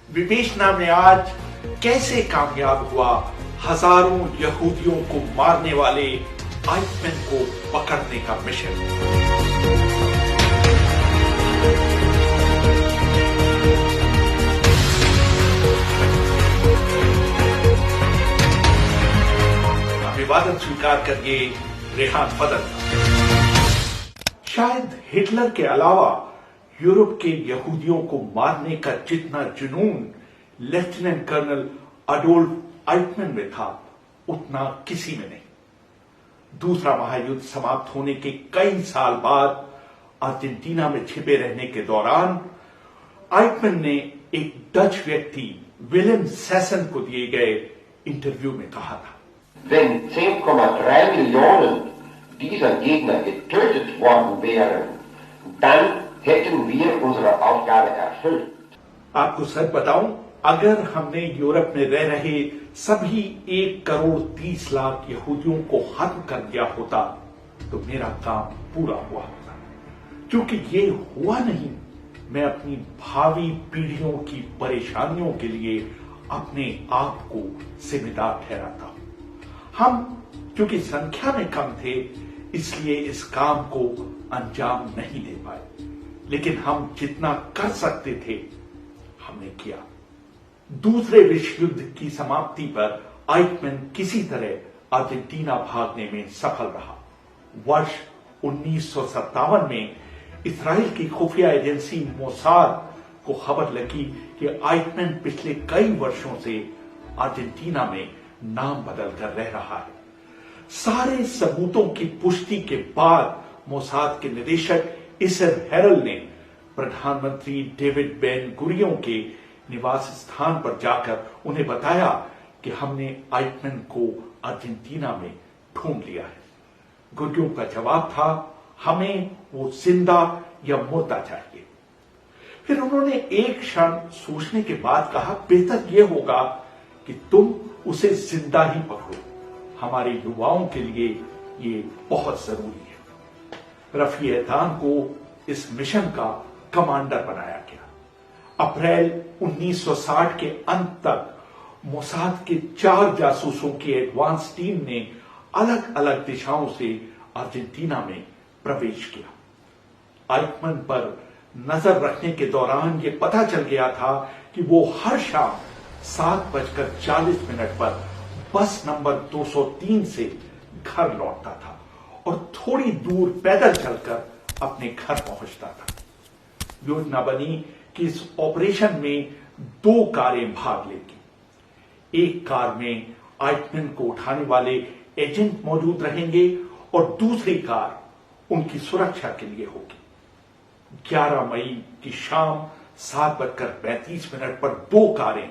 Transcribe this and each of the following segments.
विवेचना में आज कैसे कामयाब हुआ हजारों यहूदियों को मारने वाले आइटमैन को पकड़ने का मिशन। अभिवादन स्वीकार करिए रेहान फदल। शायद हिटलर के अलावा यूरोप के यहूदियों को मारने का जितना जुनून लेफ्टिनेंट कर्नल अडोल्फ आइटमैन में था उतना किसी में नहीं। दूसरा महायुद्ध समाप्त होने के कई साल बाद अर्जेंटीना में छिपे रहने के दौरान आइटमैन ने एक डच व्यक्ति विलेम सेसन को दिए गए इंटरव्यू में कहा था, Wenn 10,3 Millionen dieser Gegner getötet worden wären, dann hätten wir unsere Aufgabe erfüllt. आपको सच बताऊं, अगर हमने यूरोप में रह रहे सभी 1,30,00,000 यहूदियों को खत्म कर दिया होता तो मेरा काम पूरा हुआ होता। क्योंकि ये हुआ नहीं, मैं अपनी भावी पीढ़ियों की परेशानियों के लिए अपने आप को जिम्मेदार ठहराता हूं। हम क्योंकि संख्या में कम थे इसलिए इस काम को अंजाम नहीं दे पाए, लेकिन हम जितना कर सकते थे हमने किया। दूसरे विश्व युद्ध की समाप्ति पर आइटमैन किसी तरह अर्जेंटीना भागने में सफल रहा। वर्ष 1957 में इस्राएल की खुफिया एजेंसी मोसाद को खबर लगी कि आइटमैन पिछले कई वर्षों से अर्जेंटीना में नाम बदल कर रह रहा है। सारे सबूतों की पुष्टि के बाद मोसाद के निदेशक इसर हेरल ने प्रधानमंत्री डेविड बेन गुरियों के निवास स्थान पर जाकर उन्हें बताया कि हमने आइटमैन को अर्जेंटीना में ढूंढ लिया है। गुरियों का जवाब था, हमें वो जिंदा या मुर्दा चाहिए। फिर उन्होंने एक क्षण सोचने के बाद कहा, बेहतर यह होगा कि तुम उसे जिंदा ही पकड़ो। हमारे युवाओं के लिए ये बहुत जरूरी है। रफी एहतान को इस मिशन का कमांडर बनाया गया। अप्रैल 1960 के अंत तक मोसाद के 4 जासूसों की एडवांस टीम ने अलग अलग दिशाओं से अर्जेंटीना में प्रवेश किया। आइटमैन पर नजर रखने के दौरान यह पता चल गया था कि वो हर शाम 7:40 पर बस नंबर 203 से घर लौटता था और थोड़ी दूर पैदल चलकर अपने घर पहुंचता था। योजना बनी कि इस ऑपरेशन में 2 कारें भाग लेंगी। एक कार में आइटमैन को उठाने वाले एजेंट मौजूद रहेंगे और दूसरी कार उनकी सुरक्षा के लिए होगी। 11 मई की शाम 7:35 पर 2 कारें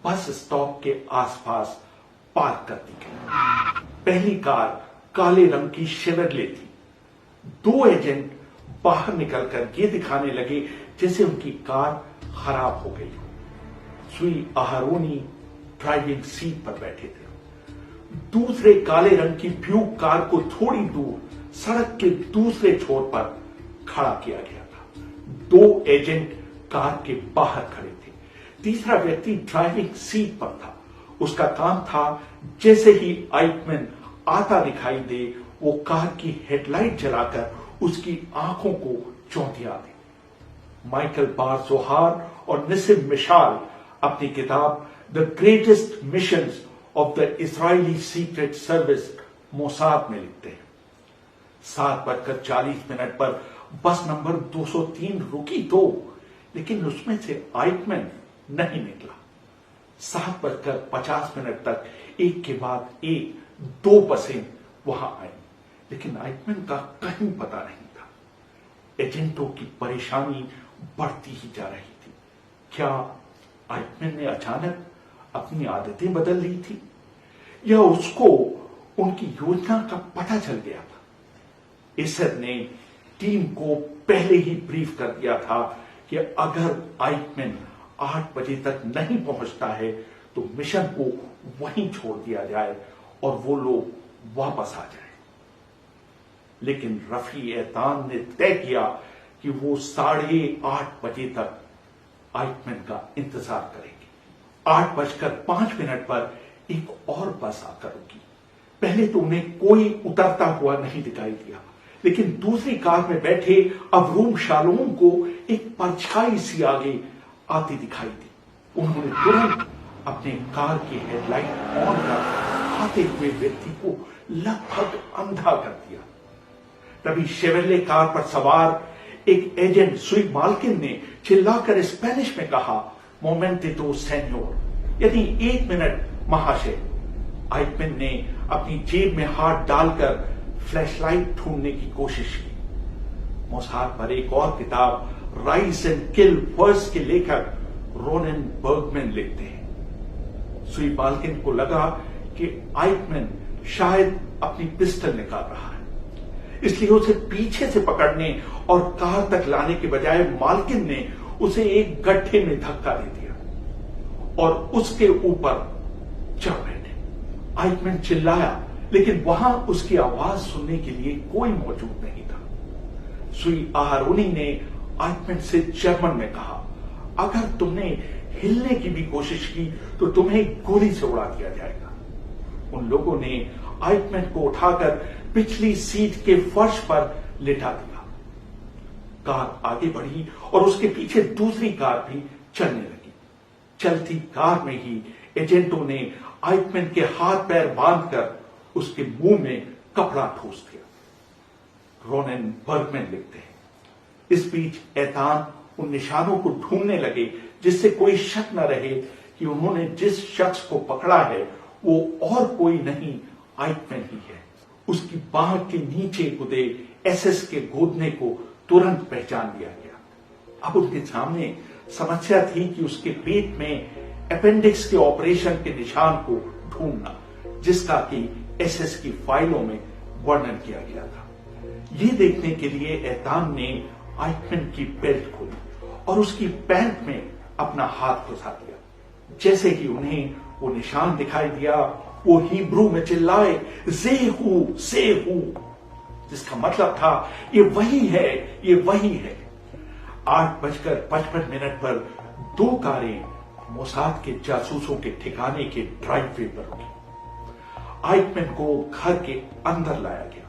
बस स्टॉप के आसपास पार्क कर दी गई। पहली कार काले रंग की शेवरले थी। 2 एजेंट बाहर निकलकर ये दिखाने लगे जैसे उनकी कार खराब हो गई हो। सुई आहारोनी ड्राइविंग सीट पर बैठे थे। दूसरे काले रंग की ब्यूक कार को थोड़ी दूर सड़क के दूसरे छोर पर खड़ा किया गया था। 2 एजेंट कार के बाहर खड़े थे। तीसरा व्यक्ति ड्राइविंग सीट पर था। उसका काम था जैसे ही आइटमैन आता दिखाई दे वो कार की हेडलाइट जलाकर उसकी आंखों को चौंधिया दे। माइकल बार जोहार और निसिम मिशाल अपनी किताब the greatest missions of the Israeli secret service Mossad में लिखते हैं। 7:40 पर बस नंबर 203 रुकी तो, लेकिन उसमें से आइटमैन नहीं निकला। 7:50 तक एक के बाद एक 2 बसें वहां आई, लेकिन आइटमैन का कहीं पता नहीं था। एजेंटों की परेशानी बढ़ती ही जा रही थी। क्या आइटमैन ने अचानक अपनी आदतें बदल ली थी या उसको उनकी योजना का पता चल गया था? इसर ने टीम को पहले ही ब्रीफ कर दिया था कि अगर आइटमैन 8 बजे तक नहीं पहुंचता है तो मिशन को वहीं छोड़ दिया जाए और वो लोग वापस आ जाए। लेकिन रफी एहतान ने तय किया कि वो 8:30 बजे तक आइटमैन का इंतजार करेंगे। 8:05 पर एक और बस आकर रुकी। पहले तो उन्हें कोई उतरता हुआ नहीं दिखाई दिया, लेकिन दूसरी कार में बैठे अवरूम शालोम को एक परछाई सी आगे आती दिखाई दी। उन्होंने तुरंत अपने कार की हेडलाइट ऑन कर आते हुए व्यक्ति को लगभग अंधा कर दिया। तभी शेवरले कार पर सवार एक एजेंट सुई मालकिन ने चिल्लाकर स्पेनिश में कहा, मोमेंटितो सेन्योर, यदि 1 मिनट महाशय। आइटमैन ने अपनी जेब में हाथ डालकर फ्लैशलाइट ढूंढने की कोशिश की। मोसाद पर एक और किताब राइस एंड किल फर्स्ट के लेखक रोनेन बर्गमैन लिखते हैं। सुई मालकिन को लगा कि आइटमैन शायद अपनी पिस्टल निकाल रहा है, इसलिए उसे पीछे से पकड़ने और कार तक लाने के बजाय मालकिन ने उसे एक गड्ढे में धक्का दे दिया और उसके ऊपर चढ़ बैठे। आइटमैन चिल्लाया, लेकिन वहां उसकी आवाज सुनने के लिए कोई मौजूद नहीं था। सुई आहारोनी ने आइटमैन से जर्मन में कहा, अगर तुमने हिलने की भी कोशिश की तो तुम्हें गोली से उड़ा दिया जाएगा। उन लोगों ने आइटमैन को उठाकर पिछली सीट के फर्श पर लिटा दिया। कार आगे बढ़ी और उसके पीछे दूसरी कार भी चलने लगी। चलती कार में ही एजेंटों ने आइटमैन के हाथ पैर बांधकर उसके मुंह में कपड़ा ठूस दिया। रोनेन बर्गमैन लिखते हैं, इस बीच एतान उन निशानों को ढूंढने लगे जिससे कोई शक न रहे कि उन्होंने जिस शख्स को पकड़ा है वो और कोई नहीं, आइटमैन ही है। उसकी बाह के नीचे गुदे एसएस के गोदने को तुरंत पहचान लिया गया। अब उनके सामने समस्या थी कि उसके पेट में अपेंडिक्स के ऑपरेशन के निशान को ढूंढना, जिसका कि एसएस की फाइलों में वर्णन किया गया था। ये देखने के लिए एतान ने आइटमैन की बेल्ट खोली और उसकी पैंट में अपना हाथ घुसा दिया। जैसे ही उन्हें वो निशान दिखाई दिया, वो हिब्रू में चिल्लाए, जेहू सेहू, जिसका मतलब था ये वही है, ये वही है। 8:55 पर 2 कारें मोसाद के जासूसों के ठिकाने के ड्राइववे पर रुकी। आइटमैन को घर के अंदर लाया गया।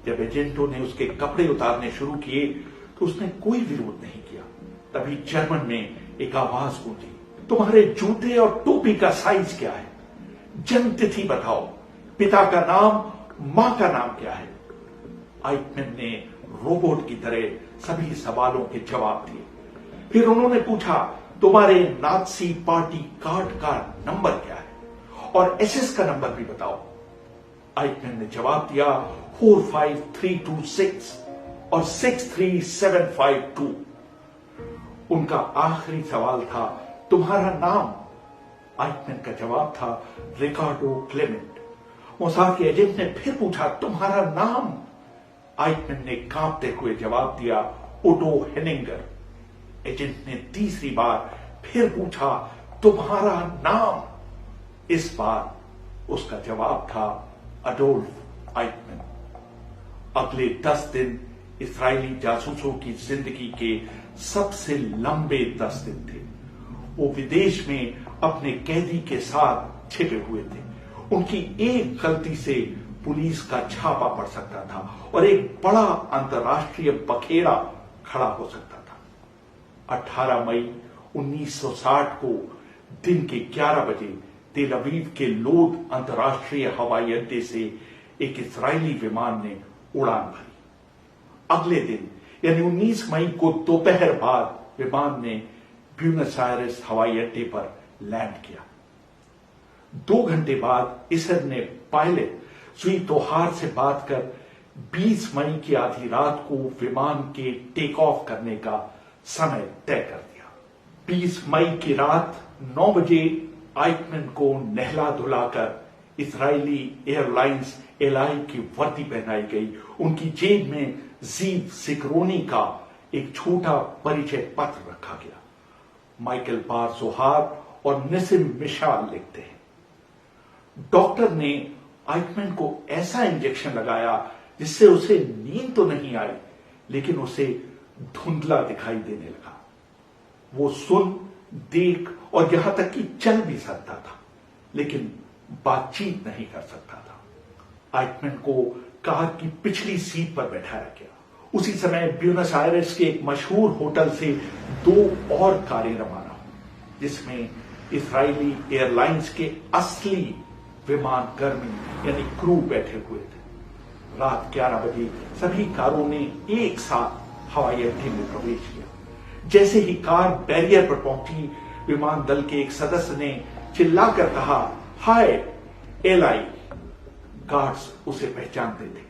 जब एजेंटों ने उसके कपड़े उतारने शुरू किए तो उसने कोई विरोध नहीं किया। तभी जर्मन में एक आवाज गूंजी, तुम्हारे जूते और टोपी का साइज क्या है? जन्म तिथि बताओ, पिता का नाम, मां का नाम क्या है? आइटमैन ने रोबोट की तरह सभी सवालों के जवाब दिए। फिर उन्होंने पूछा, तुम्हारे नाजी पार्टी कार्ड का नंबर क्या है और एसएस का नंबर भी बताओ। आइटमैन ने जवाब दिया 45326 और 63752। उनका आखिरी सवाल था, तुम्हारा नाम? आइटमैन का जवाब था रिकार्डो क्लेमेंट। मोसाद के एजेंट ने फिर पूछा, तुम्हारा नाम? आइटमैन ने कांपते हुए जवाब दिया, ओटो हेनिंगर। एजेंट ने तीसरी बार फिर पूछा, तुम्हारा नाम? इस बार उसका जवाब था अडोल्फ आइटमैन। अगले 10 दिन इस्राएली जासूसों की जिंदगी के सबसे लंबे 10 दिन थे। वो विदेश में अपने कैदी के साथ छिपे हुए थे। उनकी एक गलती से पुलिस का छापा पड़ सकता था और एक बड़ा अंतर्राष्ट्रीय बखेड़ा खड़ा हो सकता था। 18 मई 1960 को दिन के 11 बजे तेल अवीव के लोद अंतर्राष्ट्रीय हवाई अड्डे से एक इस्राएली विमान ने उड़ान भरी। अगले दिन यानी 19 मई को दोपहर बाद विमान ने ब्यूनस आयर्स हवाई अड्डे पर लैंड किया। 2 घंटे बाद इसर ने पायलट सुई तोहार से बात कर 20 मई की आधी रात को विमान के टेक ऑफ करने का समय तय कर दिया। 20 मई की रात 9 बजे आइटमैन को नहला धुलाकर इजरायली एयरलाइंस एलाई की वर्दी पहनाई गई। उनकी जेब में जीव सिकरोनी का एक छोटा परिचय पत्र रखा गया। माइकल बार जोहार और निसिम मिशाल लिखते हैं, डॉक्टर ने आइटमैन को ऐसा इंजेक्शन लगाया जिससे उसे नींद तो नहीं आई, लेकिन उसे धुंधला दिखाई देने लगा। वो सुन, देख और यहां तक कि चल भी सकता था, लेकिन बातचीत नहीं कर सकता था। आइटमैन को कार की पिछली सीट पर बैठाया गया। उसी समय ब्यूनस आयरेस के एक मशहूर होटल से 2 और कारें रवाना हुई, जिसमें इजरायली एयरलाइंस के असली विमान कर्मी यानी क्रू बैठे हुए थे। रात 11 बजे सभी कारों ने एक साथ हवाई अड्डे में प्रवेश किया। जैसे ही कार बैरियर पर पहुंची, विमान दल के एक सदस्य ने चिल्लाकर कहा, हाय एलाई। गार्ड्स उसे पहचानते थे।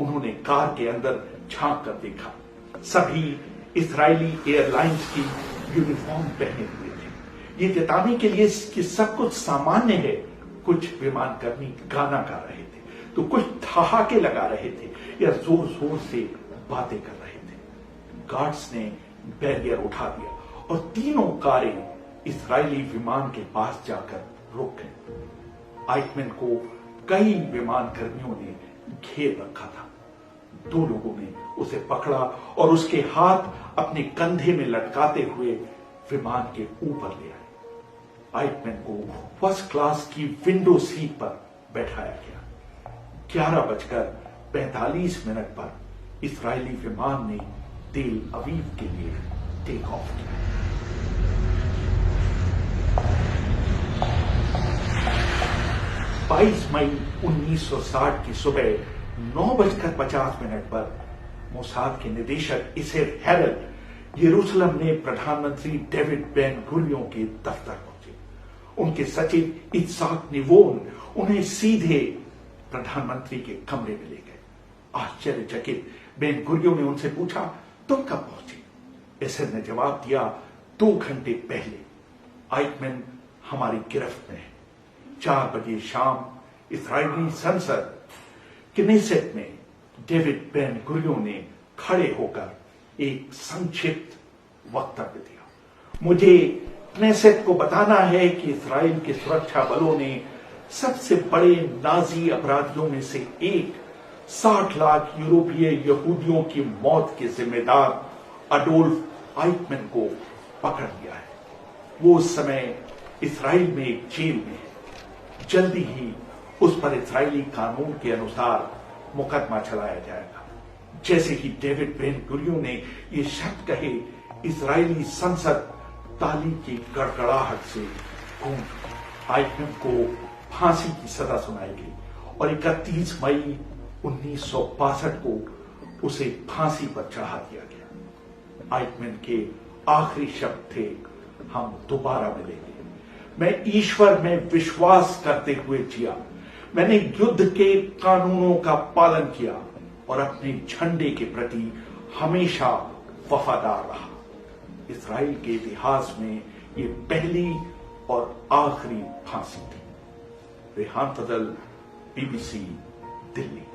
उन्होंने कार के अंदर झांक कर देखा। सभी इजरायली एयरलाइंस की यूनिफॉर्म पहने हुए थे। ये जताने के लिए कि सब कुछ सामान्य है, कुछ विमानकर्मी गाना गा रहे थे, तो कुछ ठहाके लगा रहे थे या जोर जोर से बातें कर रहे थे। गार्ड्स ने बैरियर उठा दिया और तीनों कारें इजरायली विमान के पास जाकर रुक गई। आइटमैन को कई विमानकर्मियों ने घेर रखा था। 2 लोगों ने उसे पकड़ा और उसके हाथ अपने कंधे में लटकाते हुए विमान के ऊपर ले आए। आइटमैन को फर्स्ट क्लास की विंडो सीट पर बैठाया गया। 11:45 पर इजरायली विमान ने तेल अवीव के लिए टेक ऑफ किया। मई 1960 की सुबह 9:50 पर मोसाद के निदेशक इसेर हेरल यरूशलेम में प्रधानमंत्री डेविड बेन गुरियोन के दफ्तर पहुंचे। उनके सचिव इत्साक निवोन उन्हें सीधे प्रधानमंत्री के कमरे में ले गए। आश्चर्यचकित बेन गुरियोन ने उनसे पूछा, तुम कब पहुंचे? इसेर ने जवाब दिया, 2 घंटे पहले। आइटमैन हमारी गिरफ्त में है। 4 बजे शाम इजरायली संसद किनेसेट में डेविड बेन गुरियोन ने खड़े होकर एक संक्षिप्त वक्तव्य दिया। मुझे किनेसेट को बताना है कि इजराइल के सुरक्षा बलों ने सबसे बड़े नाजी अपराधियों में से एक 60 लाख यूरोपीय यहूदियों की मौत के जिम्मेदार अडोल्फ आइटमैन को पकड़ लिया है। वो उस समय इजराइल में एक जेल में है। जल्दी ही उस पर इजरायली कानून के अनुसार मुकदमा चलाया जाएगा। जैसे ही डेविड बेन गुरियोन ने ये शब्द कहे, इजरायली संसद ताली की गड़गड़ाहट से गूंज उठी। आइटमैन को फांसी की सजा सुनाई गई और 31 मई 1962 को उसे फांसी पर चढ़ा दिया गया। आइटमैन के आखिरी शब्द थे, हम दोबारा मिलेंगे। मैं ईश्वर में विश्वास करते हुए जिया। मैंने युद्ध के कानूनों का पालन किया और अपने झंडे के प्रति हमेशा वफादार रहा। इजराइल के इतिहास में ये पहली और आखिरी फांसी थी। रेहान फजल, BBC, दिल्ली।